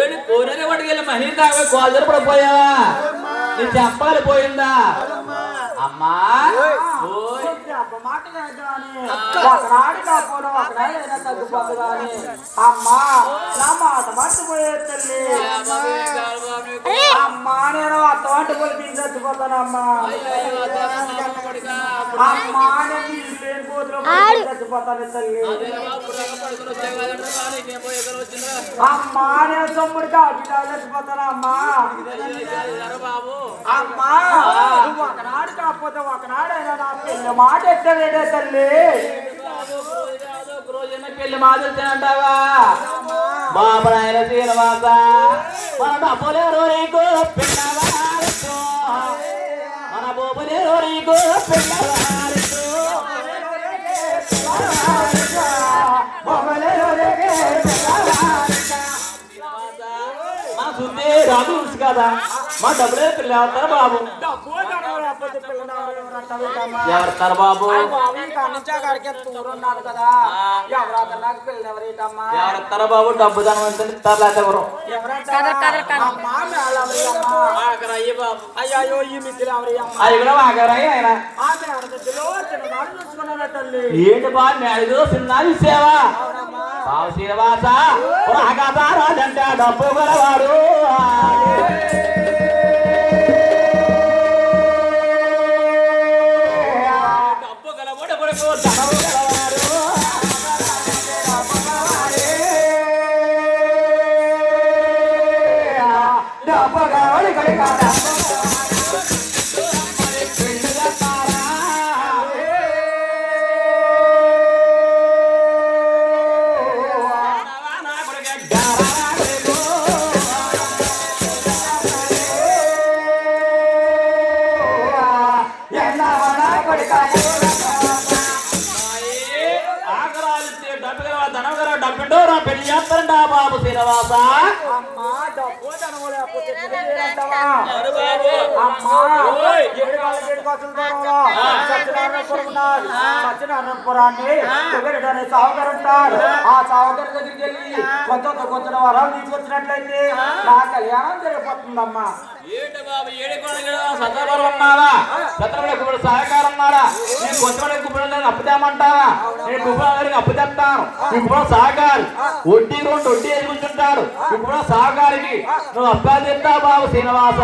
ఏడు కోరని పట్టుకెళ్ళి మహిళ తాగా కోదరు పడిపోయావా నీ చెప్పాలి పోయిందా అమ్మా ఒకనాడు కాకపోవడం ఒకనాడు తగ్గిపోదు కానీ అమ్మా నా మాట మర్చిపోయే తల్లి అమ్మా నేను అత్తవాంటి పోయి చచ్చిపోతానమ్మా అమ్మా నేను లేని పోతులు చచ్చిపోతాను తల్లి అమ్మా నేను తమ్ముడు కాకుండా చచ్చిపోతానమ్మా అమ్మా నువ్వు ఒకనాడు కాకపోతే ఒకనాడైనా నా పెళ్లి మాట ఎట్టలేదే తల్లి పెళ్లి మాదిరితేనంటావా బాబు నాయన శ్రీనివాస మన డబ్బులేరు నీకు పిల్లవారు మన బొబ్బులేరు నీకు పిల్లవారు మా శుద్ధి రాదు కదా మా డబ్బులే పిల్ల అవుతారు బాబు ఎవరు బాబు ఎవరు బాబు డబ్బు ధనం అయ్యో ఈ మిత్రులు అది కూడా వాగరాయి ఆయన ఏంటి బా నేడు చిన్న సేవా బాబు శ్రీనివాస రాజంటే డబ్బు గలవాడు డబ్బు గలవాడు కొడుకు ధనము గలవాడు డబ్బు గలవాడు కొడుకు పెళ్లి చేస్తారంట బాబు శ్రీనివాస అమ్మా డబ్బు ధనము లేకపోతే సత్యనారాయణపురాన్ని సావుగారు ఉంటారు ఆ సావుగారి దగ్గరికి వెళ్ళి కొంచెం వరాలు తీసుకొచ్చినట్లయితే నా కళ్యాణం జరిగిపోతుందమ్మా ఏంటి బాబు సత్రపరం ఉన్నావా సత్రపడి సహకారం ఉన్నాడా నేను కొంచెం గుబ్బడి అప్పుదేమంటావా నేను గుబ్బడికి అప్పు తెస్తాను ఇప్పుడు సహకారి వడ్డీ రెండు వడ్డీ ఎదుగుతుంటాడు ఇప్పుడు సహకారికి నువ్వు అప్పా చెప్తావు బాబు శ్రీనివాస